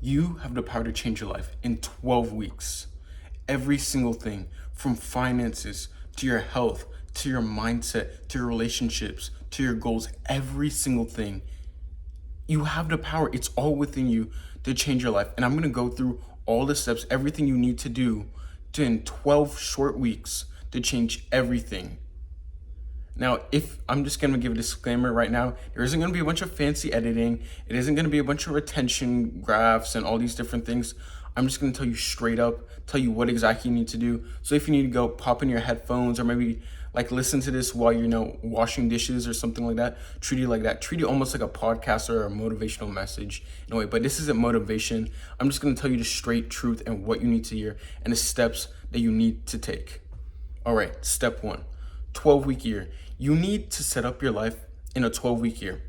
You have the power to change your life in 12 weeks. Every single thing, from finances to your health, to your mindset, to your relationships, to your goals, every single thing. You have the power. It's all within you to change your life. And I'm going to go through all the steps, everything you need to do in 12 short weeks to change everything. Now, if I'm just going to give a disclaimer right now, there isn't going to be a bunch of fancy editing. It isn't going to be a bunch of retention graphs and all these different things. I'm just going to tell you straight up, tell you what exactly you need to do. So if you need to go pop in your headphones or maybe like listen to this while you're, washing dishes or something like that, treat it like that. Treat it almost like a podcast or a motivational message in a way. But this isn't motivation. I'm just going to tell you the straight truth and what you need to hear and the steps that you need to take. All right, step 1, 12-week year. You need to set up your life in a 12-week year.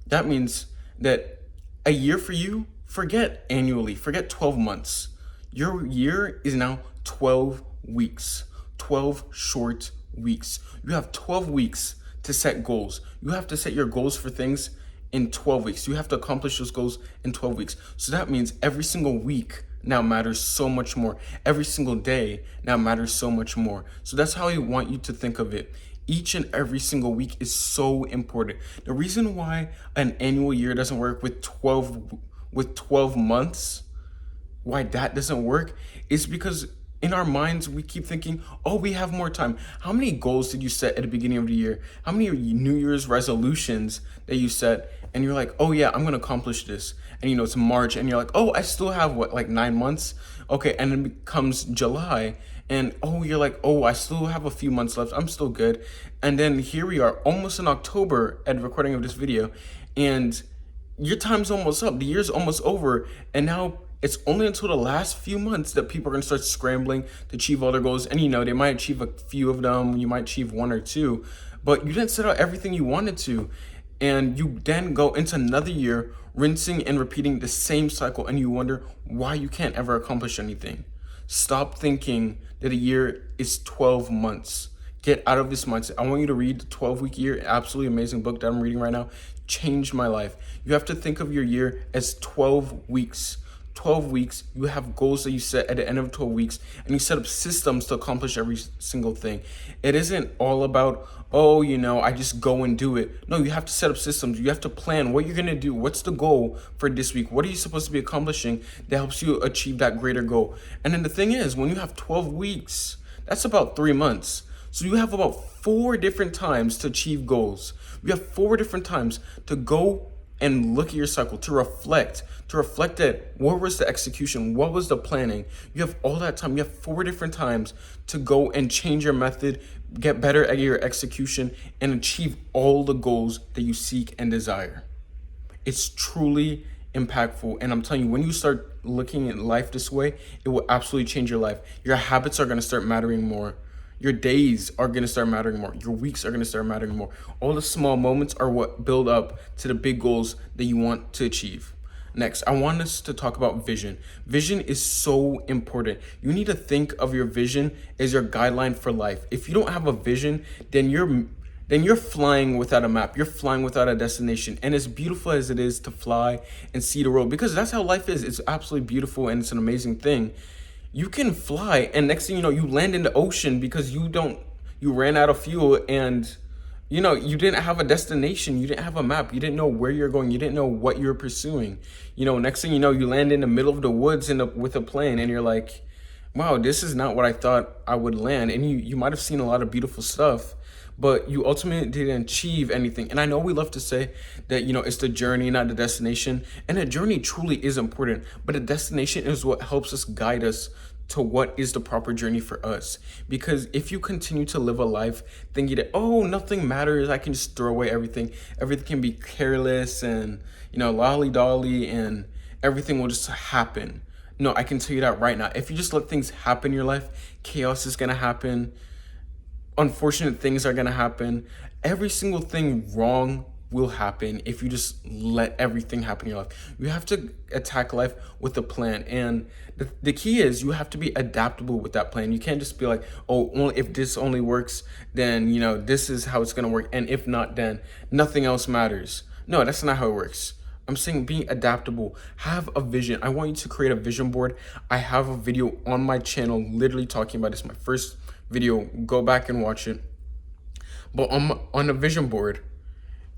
That means that a year for you, forget annually, forget 12 months. Your year is now 12 weeks, 12 short weeks. You have 12 weeks to set goals. You have to set your goals for things in 12 weeks. You have to accomplish those goals in 12 weeks. So that means every single week now matters so much more. Every single day now matters so much more. So that's how I want you to think of it. Each and every single week is so important. The reason why an annual year doesn't work with 12 months, why that doesn't work is because in our minds, we keep thinking, oh, we have more time. How many goals did you set at the beginning of the year? How many New Year's resolutions that you set? And you're like, oh yeah, I'm going to accomplish this. And it's March and you're like, oh, I still have 9 months? Okay. And then it becomes July and you're like, oh, I still have a few months left. I'm still good. And then here we are almost in October at the recording of this video. And your time's almost up. The year's almost over. And now it's only until the last few months that people are going to start scrambling to achieve all their goals. And they might achieve a few of them. You might achieve 1 or 2, but you didn't set out everything you wanted to. And you then go into another year rinsing and repeating the same cycle. And you wonder why you can't ever accomplish anything. Stop thinking that a year is 12 months. Get out of this mindset. I want you to read the 12-week year, absolutely amazing book that I'm reading right now. Changed my life. You have to think of your year as 12 weeks. 12 weeks, you have goals that you set at the end of 12 weeks, and you set up systems to accomplish every single thing. It isn't all about, I just go and do it. No, you have to set up systems. You have to plan what you're going to do. What's the goal for this week? What are you supposed to be accomplishing that helps you achieve that greater goal? And then the thing is, when you have 12 weeks, that's about 3 months. So you have about 4 different times to achieve goals. You have 4 different times to go and look at your cycle, to reflect that what was the execution, what was the planning. You have all that time. You have 4 different times to go and change your method, get better at your execution, and achieve all the goals that you seek and desire. It's truly impactful. And I'm telling you, when you start looking at life this way, it will absolutely change your life. Your habits are going to start mattering more. Your days are going to start mattering more. Your weeks are going to start mattering more. All the small moments are what build up to the big goals that you want to achieve. Next, I want us to talk about vision. Vision is so important. You need to think of your vision as your guideline for life. If you don't have a vision, then you're flying without a map. You're flying without a destination. And as beautiful as it is to fly and see the world, because that's how life is. It's absolutely beautiful and it's an amazing thing. You can fly, and next thing you know, you land in the ocean because you ran out of fuel, and you didn't have a destination, you didn't have a map, you didn't know where you're going, you didn't know what you're pursuing. Next thing you know, you land in the middle of the woods with a plane, and you're like, wow, this is not what I thought I would land. And you might have seen a lot of beautiful stuff, but you ultimately didn't achieve anything. And I know we love to say that, it's the journey, not the destination. And the journey truly is important, but the destination is what helps us guide us to what is the proper journey for us. Because if you continue to live a life thinking that, nothing matters, I can just throw away everything can be careless and, lolly-dolly and everything will just happen. No, I can tell you that right now. If you just let things happen in your life, chaos is going to happen. Unfortunate things are going to happen. Every single thing wrong will happen if you just let everything happen in your life. You have to attack life with a plan. And the key is you have to be adaptable with that plan. You can't just be like, if this only works, then, this is how it's going to work. And if not, then nothing else matters. No, that's not how it works. I'm saying being adaptable. Have a vision. I want you to create a vision board. I have a video on my channel literally talking about this. My first video. Go back and watch it. But on a vision board,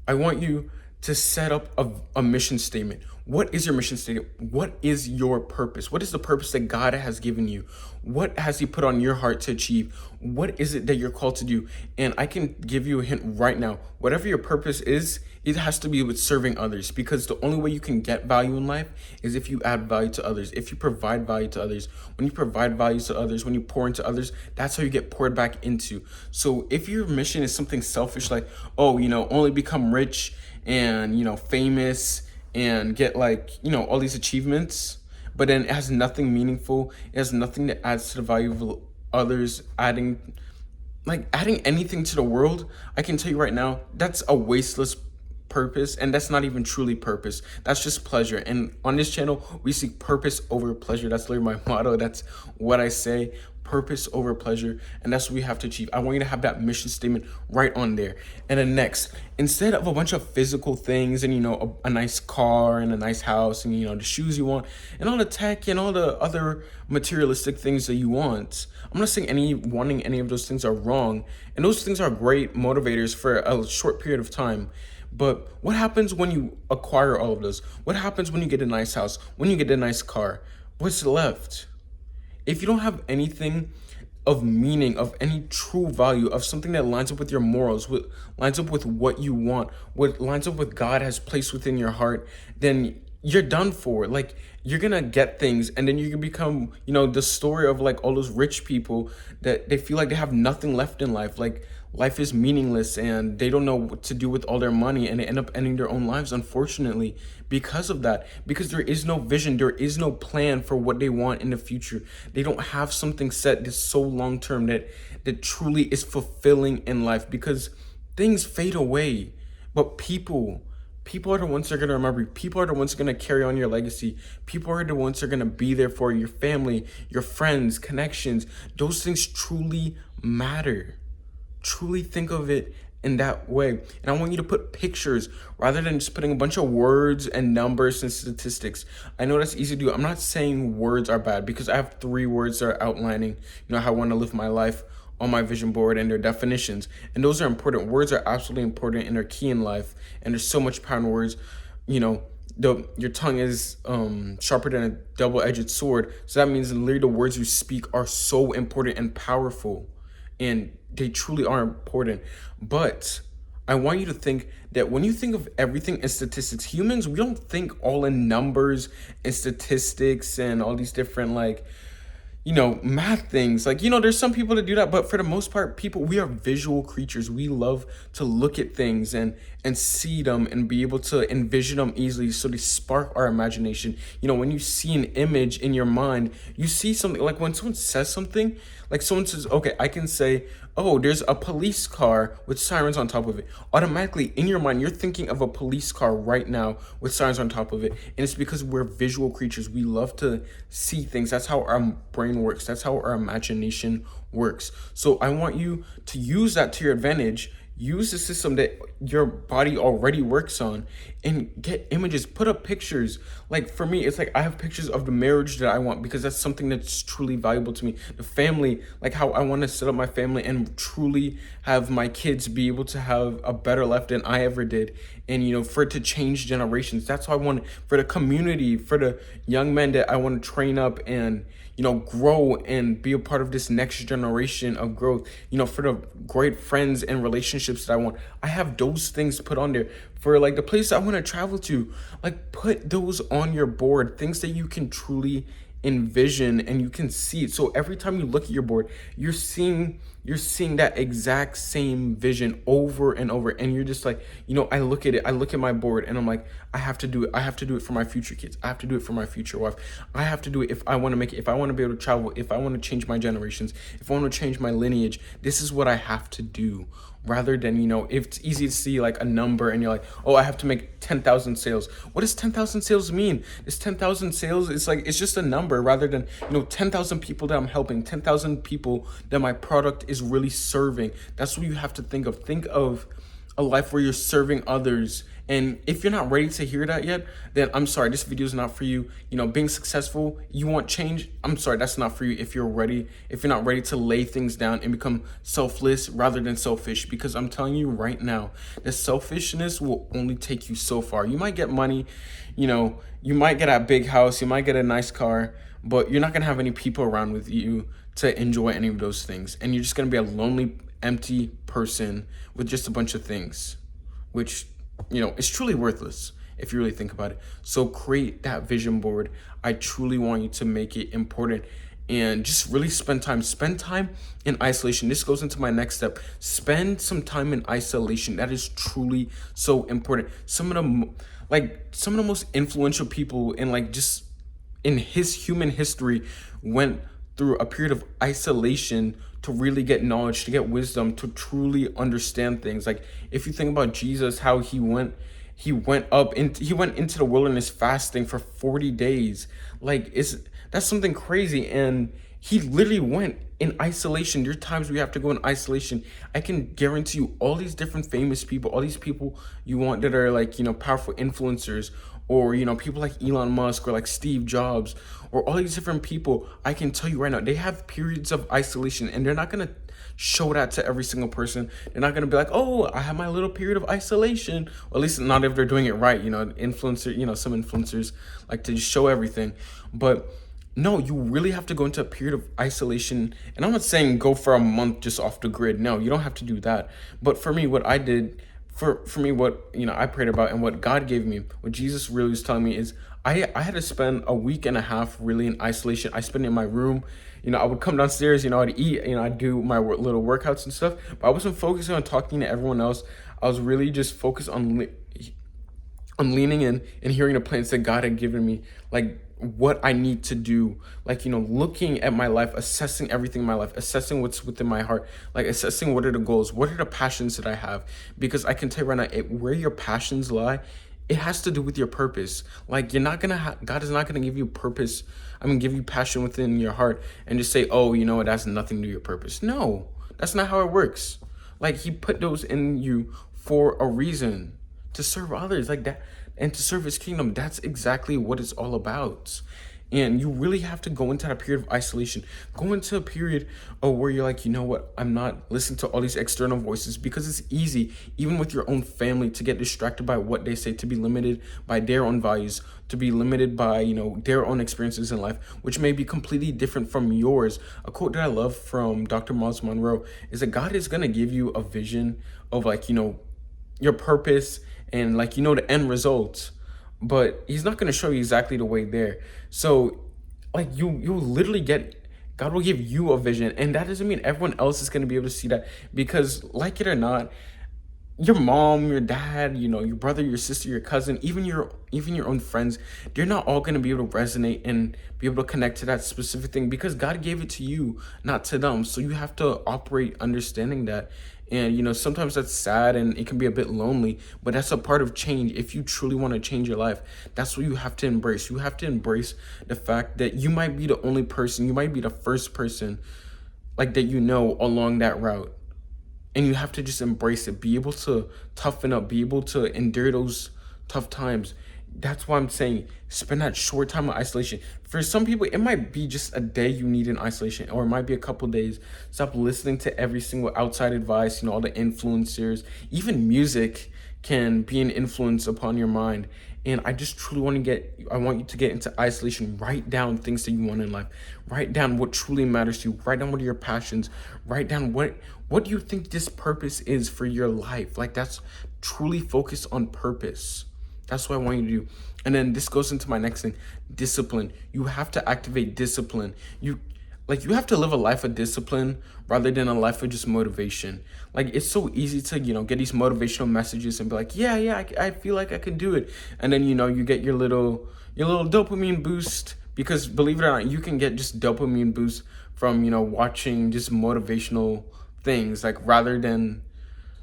I want you to set up a mission statement. What is your mission statement? What is your purpose? What is the purpose that God has given you? What has He put on your heart to achieve? What is it that you're called to do? And I can give you a hint right now. Whatever your purpose is, it has to be with serving others, because the only way you can get value in life is if you add value to others, if you provide value to others. When you provide value to others, when you pour into others, that's how you get poured back into. So if your mission is something selfish, like, oh, only become rich and, famous and get all these achievements, but then it has nothing meaningful, it has nothing that adds to the value of others, adding anything to the world, I can tell you right now, that's a wasteless purpose, and that's not even truly purpose. That's just pleasure. And on this channel, we seek purpose over pleasure. That's literally my motto. That's what I say. Purpose over pleasure, and that's what we have to achieve. I want you to have that mission statement right on there. And then next, instead of a bunch of physical things and a nice car and a nice house and the shoes you want and all the tech and all the other materialistic things that you want, I'm not saying wanting any of those things are wrong, and those things are great motivators for a short period of time. But what happens when you acquire all of those? What happens when you get a nice house, when you get a nice car? What's left? If you don't have anything of meaning, of any true value, of something that lines up with your morals, lines up with what you want, what lines up with God has placed within your heart, then you're done for. Like, you're gonna get things, and then you can become, the story of all those rich people that they feel like they have nothing left in life. Like, life is meaningless and they don't know what to do with all their money, and they end up ending their own lives, unfortunately, because of that. Because there is no vision, there is no plan for what they want in the future. They don't have something set that's so long term that truly is fulfilling in life, because things fade away. But people are the ones that are going to remember you. People are the ones that are going to carry on your legacy. People are the ones that are going to be there for your family, your friends, connections. Those things truly matter. Truly think of it in that way. And I want you to put pictures rather than just putting a bunch of words and numbers and statistics. I know that's easy to do. I'm not saying words are bad, because I have 3 words that are outlining, how I want to live my life on my vision board, and their definitions. And those are important. Words are absolutely important, and they're key in life. And there's so much power in words. Your tongue is sharper than a double-edged sword. So that means literally the words you speak are so important and powerful. And they truly are important. But I want you to think that when you think of everything in statistics, humans, we don't think all in numbers and statistics and all these different math things. There's some people that do that, but for the most part, we are visual creatures. We love to look at things and see them and be able to envision them easily, so they spark our imagination. When you see an image in your mind, you see something. Like when someone says something, like someone says, okay, I can say, oh, there's a police car with sirens on top of it. Automatically in your mind, you're thinking of a police car right now with sirens on top of it. And it's because we're visual creatures. We love to see things. That's how our brain works. That's how our imagination works. So I want you to use that to your advantage. Use the system that your body already works on and get images, put up pictures. Like for me, it's like I have pictures of the marriage that I want, because that's something that's truly valuable to me. The family, like how I want to set up my family and truly have my kids be able to have a better life than I ever did. And, for it to change generations. That's how I want it. For the community, for the young men that I want to train up and, grow and be a part of this next generation of growth, for the great friends and relationships that I want. I have those things put on there. For the place I want to travel to, put those on your board, things that you can truly envision and you can see it. So every time you look at your board, you're seeing that exact same vision over and over, and you're just like, I look at my board and I'm like, I have to do it for my future kids. I have to do it for my future wife. I have to do it if I want to make it, if I want to be able to travel, if I want to change my generations, if I want to change my lineage. This is what I have to do. Rather than, if it's easy to see a number and you're like, oh, I have to make 10,000 sales. What does 10,000 sales mean? This 10,000 sales, it's just a number, rather than, 10,000 people that I'm helping, 10,000 people that my product is really serving. That's what you have to think of. Think of a life where you're serving others And if you're not ready to hear that yet, then I'm sorry, this video is not for you. Being successful, you want change, I'm sorry, that's not for you if you're not ready to lay things down and become selfless rather than selfish. Because I'm telling you right now, that selfishness will only take you so far. You might get money, you might get a big house, you might get a nice car, but you're not gonna have any people around with you to enjoy any of those things. And you're just gonna be a lonely, empty person with just a bunch of things, which it's truly worthless if you really think about it. So create that vision board. I truly want you to make it important, and just really spend time in isolation. This goes into my next step. Spend some time in isolation. That is truly so important. Some of the most influential people in just in human history went through a period of isolation to really get knowledge, to get wisdom, to truly understand things. Like if you think about Jesus, how he went into the wilderness fasting for 40 days. That's something crazy. And he literally went in isolation. There are times we have to go in isolation. I can guarantee you all these different famous people, all these people you want that are powerful influencers, or people like Elon Musk or like Steve Jobs, or all these different people, I can tell you right now, they have periods of isolation, and they're not going to show that to every single person. They're not going to be like, oh, I have my little period of isolation. Or at least not if they're doing it right. Some influencers like to just show everything. But no, you really have to go into a period of isolation. And I'm not saying go for a month just off the grid. No, you don't have to do that. But for me, what I did, for me, what I prayed about and what God gave me, what Jesus really was telling me is I had to spend a week and a half really in isolation. I spent it in my room. I would come downstairs, I'd eat, I'd do my little workouts and stuff, but I wasn't focusing on talking to everyone else. I was really just focused on leaning in and hearing the plans that God had given me, like what I need to do, looking at my life, assessing everything in my life, assessing what's within my heart, like assessing what are the goals, what are the passions that I have. Because I can tell you right now, where your passions lie, it has to do with your purpose. Like God is not gonna give you purpose. Give you passion within your heart and just say, oh, it has nothing to do with your purpose. No, that's not how it works. Like he put those in you for a reason, to serve others like that and to serve his kingdom. That's exactly what it's all about. And you really have to go into that period of isolation. Go into a period where you're like, what? I'm not listening to all these external voices, because it's easy, even with your own family, to get distracted by what they say, to be limited by their own values, to be limited by, their own experiences in life, which may be completely different from yours. A quote that I love from Dr. Miles Monroe is that God is going to give you a vision of your purpose and the end result, but he's not going to show you exactly the way there. So you literally God will give you a vision, and that doesn't mean everyone else is going to be able to see that, because like it or not, your mom, your dad, your brother, your sister, your cousin, even your own friends, they're not all going to be able to resonate and be able to connect to that specific thing, because God gave it to you, not to them. So you have to operate understanding that. And sometimes that's sad and it can be a bit lonely, but that's a part of change. If you truly want to change your life, that's what you have to embrace. You have to embrace the fact that you might be the only person, you might be the first person that along that route. And you have to just embrace it, be able to toughen up, be able to endure those tough times. That's why I'm saying spend that short time of isolation. For some people, it might be just a day you need in isolation, or it might be a couple days. Stop listening to every single outside advice, all the influencers. Even music can be an influence upon your mind. And I just truly want you to get into isolation. Write down things that you want in life. Write down what truly matters to you. Write down what are your passions. Write down what do you think this purpose is for your life. That's truly focused on purpose. That's what I want you to do. And then this goes into my next thing, discipline. You have to activate discipline. You have to live a life of discipline rather than a life of just motivation. It's so easy to, get these motivational messages and be like, yeah, I feel like I can do it. And then, you get your little dopamine boost, because believe it or not, you can get just dopamine boost from, watching just motivational things, rather than,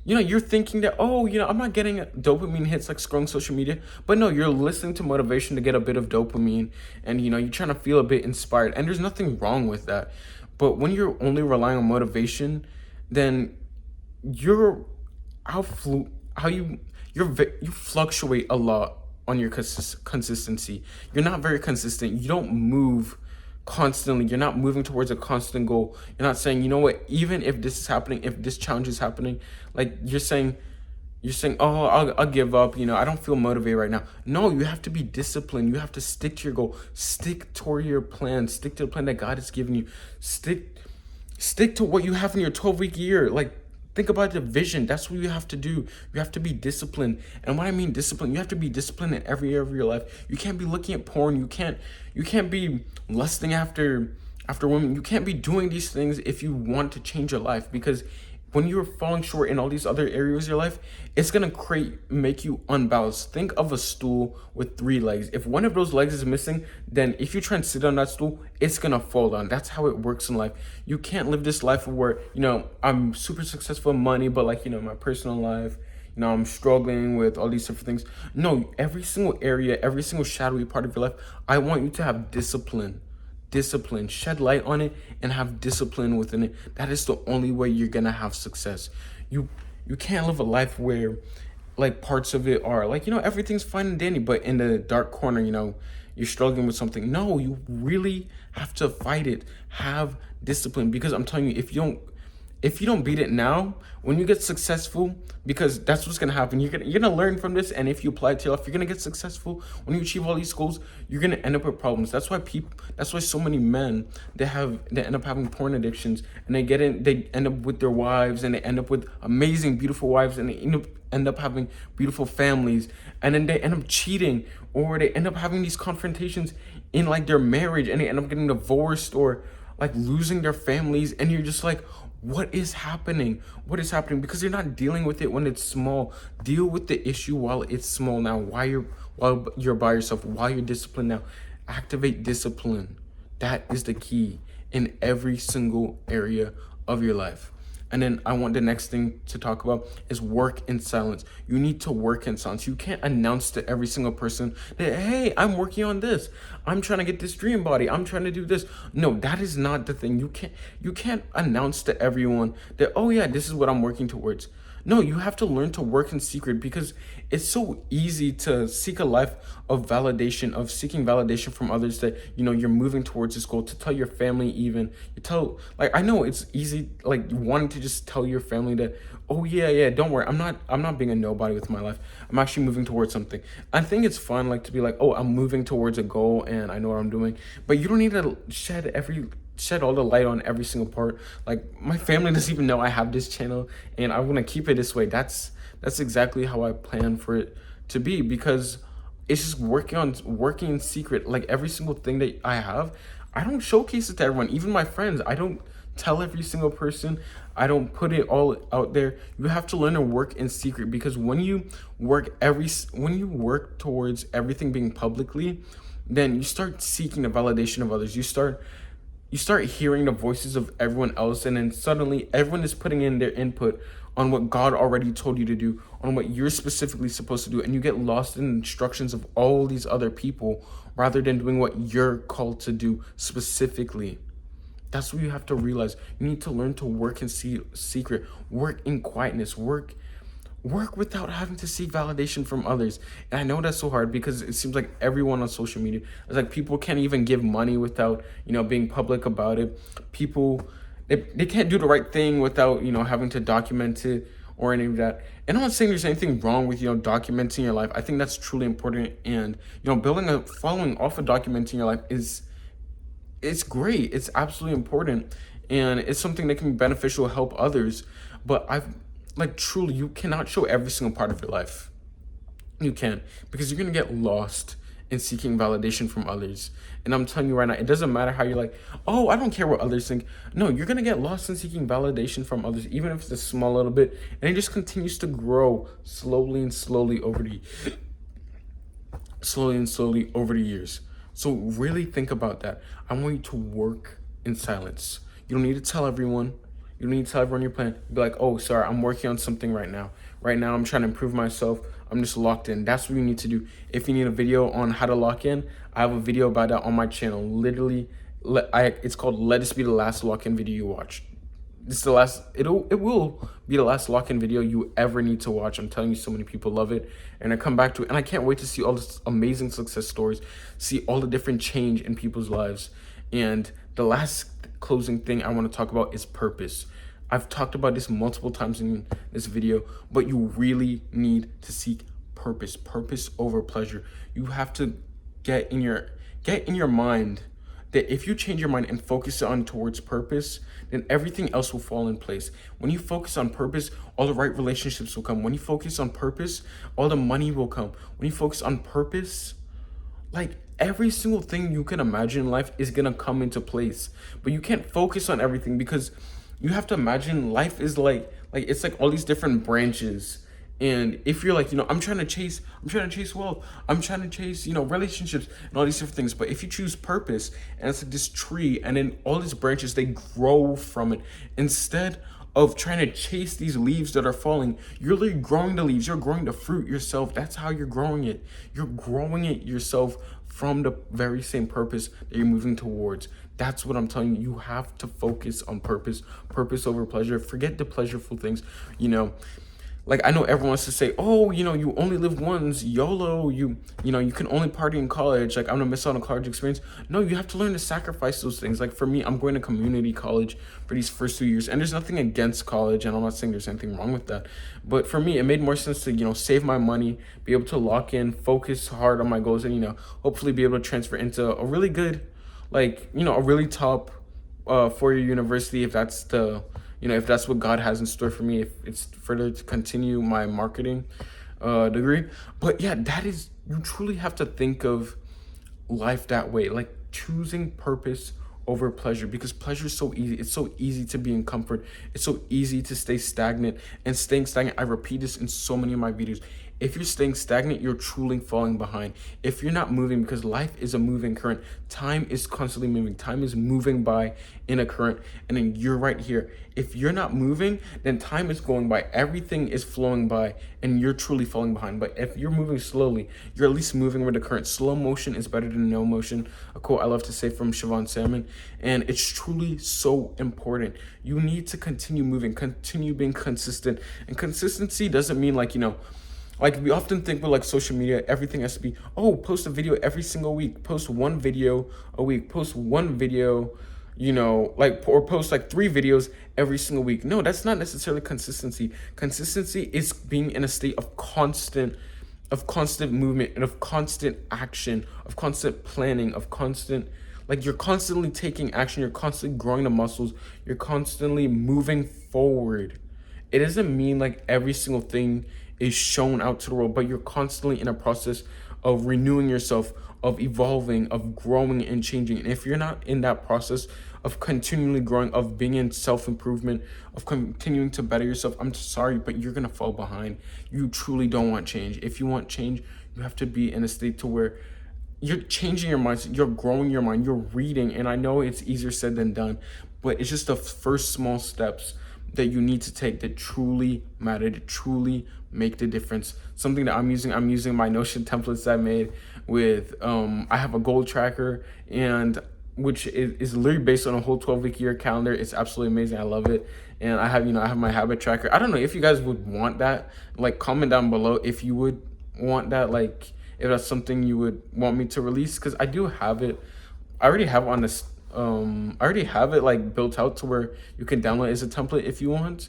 you're thinking that, I'm not getting dopamine hits like scrolling social media. But no, you're listening to motivation to get a bit of dopamine, and, you're trying to feel a bit inspired. And there's nothing wrong with that. But when you're only relying on motivation, then you're you fluctuate a lot on your consistency. You're not very consistent. You don't move constantly. You're not moving towards a constant goal. You're not saying, you know what, even if this is happening, if this challenge is happening, like you're saying, oh, I'll give up. I don't feel motivated right now. No, you have to be disciplined. You have to stick to your goal. Stick to your plan. Stick to the plan that God has given you. Stick to what you have in your 12-week year. Like, think about the vision. That's what you have to do. You have to be disciplined. And when I mean discipline, you have to be disciplined in every area of your life. You can't be looking at porn. You can't be lusting after women. You can't be doing these things if you want to change your life, because when you're falling short in all these other areas of your life, it's gonna make you unbalanced. Think of a stool with 3 legs. If one of those legs is missing, then if you try and sit on that stool, it's gonna fall down. That's how it works in life. You can't live this life where, I'm super successful in money, but my personal life, I'm struggling with all these different things. No, every single area, every single shadowy part of your life, I want you to have discipline. Shed light on it and have discipline within it. That is the only way you're gonna have success. You can't live a life where parts of it are everything's fine and dandy, but in the dark corner, you're struggling with something. No, you really have to fight it. Have discipline, because I'm telling you, if you don't beat it now, when you get successful, because that's what's gonna happen. You're gonna learn from this, and if you apply it to your life, you're gonna get successful. When you achieve all these goals, you're gonna end up with problems. That's why so many men they end up having porn addictions, and they end up with their wives, and they end up with amazing, beautiful wives, and they end up having beautiful families, and then they end up cheating, or they end up having these confrontations in their marriage, and they end up getting divorced or losing their families, and you're just like, what is happening? Because you're not dealing with it when it's small. Deal with the issue while it's small now, while you're by yourself, while you're disciplined now. Activate discipline. That is the key in every single area of your life. And then I want the next thing to talk about is work in silence. You need to work in silence. You can't announce to every single person that, hey, I'm working on this. I'm trying to get this dream body. I'm trying to do this. No, that is not the thing. You can't announce to everyone that, oh yeah, this is what I'm working towards. No, you have to learn to work in secret, because it's so easy to seek a life of validation, of seeking validation from others that, you're moving towards this goal, to tell your family even. I know it's easy, wanting to just tell your family that, oh yeah, don't worry, I'm not being a nobody with my life. I'm actually moving towards something. I think it's fun, to be oh, I'm moving towards a goal and I know what I'm doing. But you don't need to shed all the light on every single part. My family doesn't even know I have this channel, and I want to keep it this way. That's exactly how I plan for it to be, because it's just working in secret. Every single thing that I have, I don't showcase it to everyone, even my friends. I don't tell every single person. I don't put it all out there. You have to learn to work in secret, because when you work towards everything being publicly, then you start seeking the validation of others. You start hearing the voices of everyone else, and then suddenly everyone is putting in their input on what God already told you to do, on what you're specifically supposed to do, and you get lost in the instructions of all these other people rather than doing what you're called to do specifically. That's what you have to realize. You need to learn to work in secret, work in quietness, work without having to seek validation from others. And I know that's so hard, because it seems like everyone on social media, it's people can't even give money without, being public about it. People, they can't do the right thing without, having to document it or any of that. And I'm not saying there's anything wrong with, documenting your life. I think that's truly important. And, building a following off of documenting your life it's great. It's absolutely important. And it's something that can be beneficial, help others. But truly, you cannot show every single part of your life. You can't, because you're going to get lost in seeking validation from others. And I'm telling you right now, it doesn't matter how you're oh, I don't care what others think. No, you're going to get lost in seeking validation from others, even if it's a small little bit. And it just continues to grow slowly and slowly over the years. So really think about that. I want you to work in silence. You don't need to tell everyone. You don't need to tell everyone your plan. Be oh, sorry, I'm working on something right now. Right now, I'm trying to improve myself. I'm just locked in. That's what you need to do. If you need a video on how to lock in, I have a video about that on my channel. Literally, it's called Let This Be the Last Lock-In Video You Watch. this is the last, it will be the last lock-in video you ever need to watch. I'm telling you, so many people love it, and I come back to it, and I can't wait to see all this amazing success stories, see all the different change in people's lives. And the last closing thing I want to talk about is purpose. I've talked about this multiple times in this video, but you really need to seek purpose over pleasure. You have to get in your mind that if you change your mind and focus on towards purpose, then everything else will fall in place. When you focus on purpose, all the right relationships will come. When you focus on purpose, all the money will come. When you focus on purpose, like every single thing you can imagine in life is gonna come into place. But you can't focus on everything, because you have to imagine life is like it's like all these different branches. And if you're like, I'm trying to chase wealth, I'm trying to chase, relationships and all these different things. But if you choose purpose, and it's like this tree, and then all these branches, they grow from it. Instead of trying to chase these leaves that are falling, you're literally growing the leaves. You're growing the fruit yourself. That's how you're growing it. You're growing it yourself from the very same purpose that you're moving towards. That's what I'm telling you. You have to focus on purpose over pleasure. Forget the pleasureful things, Like, I know everyone wants to say, oh, you only live once, YOLO, you can only party in college, like, I'm gonna miss out on college experience. No, you have to learn to sacrifice those things. Like, for me, I'm going to community college for these first 2 years, and there's nothing against college, and I'm not saying there's anything wrong with that. But for me, it made more sense to, save my money, be able to lock in, focus hard on my goals, and, hopefully be able to transfer into a really good, like, a really top 4-year university, if that's if that's what God has in store for me, if it's further to continue my marketing degree. But yeah, you truly have to think of life that way, like choosing purpose over pleasure, because pleasure is so easy. It's so easy to be in comfort. It's so easy to stay stagnant, and staying stagnant, I repeat this in so many of my videos. If you're staying stagnant, you're truly falling behind. If you're not moving, because life is a moving current, time is constantly moving. Time is moving by in a current, and then you're right here. If you're not moving, then time is going by. Everything is flowing by, and you're truly falling behind. But if you're moving slowly, you're at least moving with the current. Slow motion is better than no motion, a quote I love to say from Siobhan Salmon, and it's truly so important. You need to continue moving, continue being consistent, and consistency doesn't mean like we often think with like social media, everything has to be, post a video every single week, post one video a week, post one video, or post like 3 videos every single week. No, that's not necessarily consistency. Consistency is being in a state of constant movement, and of constant action, of constant planning, of constant, like you're constantly taking action, you're constantly growing the muscles, you're constantly moving forward. It doesn't mean like every single thing is shown out to the world, but you're constantly in a process of renewing yourself, of evolving, of growing and changing. And if you're not in that process of continually growing, of being in self-improvement, of continuing to better yourself, I'm sorry, but you're gonna fall behind. You truly don't want change. If you want change, you have to be in a state to where you're changing your mindset, you're growing your mind, you're reading. And I know it's easier said than done, but it's just the first small steps that you need to take that truly matter, to truly make the difference. Something that I'm using my Notion templates I made with, I have a goal tracker, and which is literally based on a whole 12-week year calendar. It's absolutely amazing. I love it. And I have my habit tracker. I don't know if you guys would want that. Like, comment down below if you would want that, like if that's something you would want me to release, because I do have it. I already have it on this. I already have it like built out to where you can download it as a template if you want.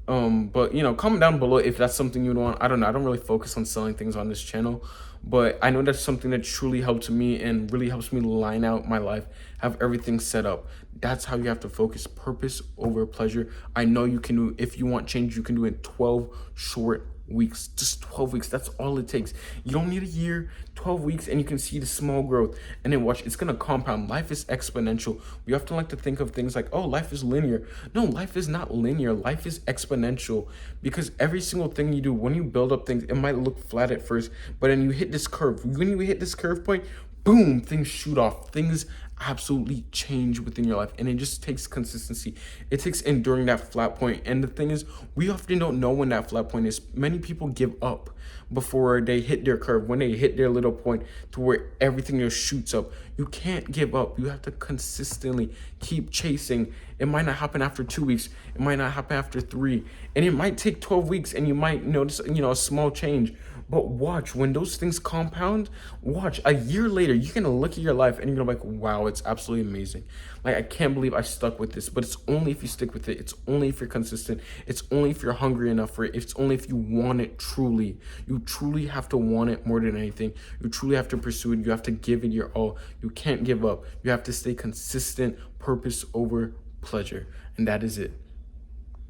But comment down below if that's something you would want. I don't know. I don't really focus on selling things on this channel, but I know that's something that truly helped me and really helps me line out my life, have everything set up. That's how you have to focus. Purpose over pleasure. I know you can do, if you want change, you can do it in 12 short weeks, just 12 weeks. That's all it takes. You don't need a year, 12 weeks, and you can see the small growth. And then watch, it's gonna compound. Life is exponential. We often like to think of things like, oh, life is linear. No, life is not linear. Life is exponential, because every single thing you do, when you build up things, it might look flat at first, but then you hit this curve. When you hit this curve point, boom, things shoot off. Things absolutely change within your life. And it just takes consistency. It takes enduring that flat point. And the thing is, we often don't know when that flat point is. Many people give up before they hit their curve, when they hit their little point to where everything just shoots up. You can't give up. You have to consistently keep chasing. It might not happen after 2 weeks. It might not happen after 3. And it might take 12 weeks and you might notice, a small change. But watch, when those things compound, watch, a year later, you're going to look at your life and you're going to be like, wow, it's absolutely amazing. Like, I can't believe I stuck with this. But it's only if you stick with it. It's only if you're consistent. It's only if you're hungry enough for it. It's only if you want it truly. You truly have to want it more than anything. You truly have to pursue it. You have to give it your all. You can't give up. You have to stay consistent, purpose over pleasure. And that is it.